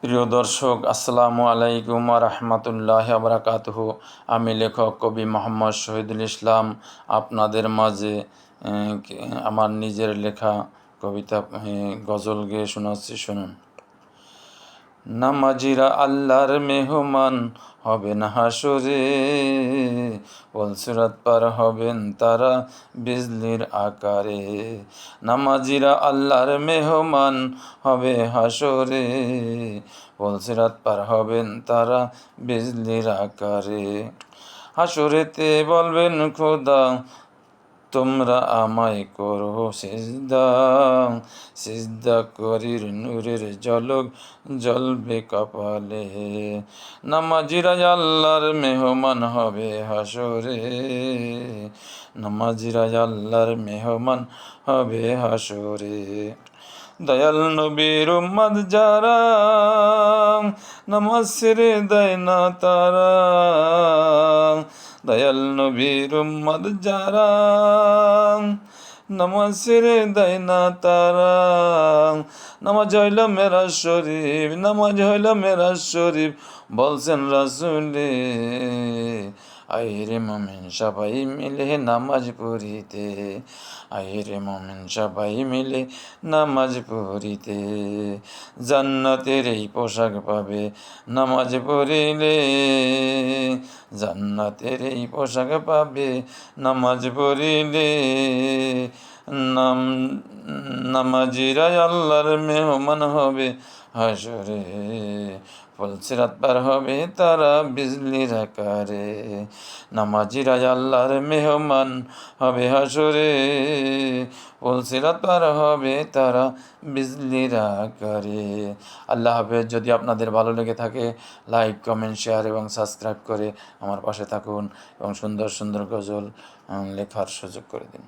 প্রিয় দর্শক, আসসালামু আলাইকুম ওয়া রাহমাতুল্লাহি ওয়া বারাকাতুহু। আমি লেখক কবি মোহাম্মদ শহীদুল ইসলাম আপনাদের মাঝে আমার নিজের লেখা কবিতা গজল গেয়ে শোনাচ্ছি, শুনুন। নামাজিরা আল্লাহর মেহমান হবেন হাসরে, পুলসিরাত পার হবেন তারা বিজলির আকারে। নামাজিরা আল্লাহর মেহমান হবে হাসরে, পুলসিরাত পার হবেন তারা বিজলির আকারে। হাসরেতে বলবেন খোদা, তোমরা আমায় করো সিজদা, সিজদা করির নূরের ঝলক জ্বলবে কপালে। নামাজিরা আল্লাহর মেহমান হবে হাসরে, নামাজিরা আল্লাহর মেহমান হবে হাসরে। দয়াল নবীর উম্মত যারা, নামাজ ছেড়ে দেয় না তারা। দয়াল নবীর উম্মত যারা, নামাজ ছেড়ে দেয় না তারা। নামাজ হইল মেরাজ শরীফ, নামাজ হইল মেরাজ শরীফ, বলছেন রাসূলে। আইরে মুমিন সবাই মিলে নামাজ পড়িতে, আইরে মুমিন সবাই মিলে নামাজ পড়িতে। জান্নাতের এই পোশাক পাবে নামাজ পড়িলে, জান্নাতের এই পোশাক পাবে নামাজ পড়িলে। নামাজিরা আল্লাহর মেহমান হবে হাসরে, পুলসিরাত পার হবে তারা বিজলির আকারে। নামাজিরা আল্লাহর মেহমান হবে হাসরে, পুলসিরাত পার হবে তারা বিজলির আকারে। আল্লাহ হাফেজ। যদি আপনাদের ভালো লেগে থাকে, লাইক, কমেন্ট, শেয়ার এবং সাবস্ক্রাইব করে আমার পাশে থাকুন এবং সুন্দর সুন্দর গজল লেখার সুযোগ করে দিন।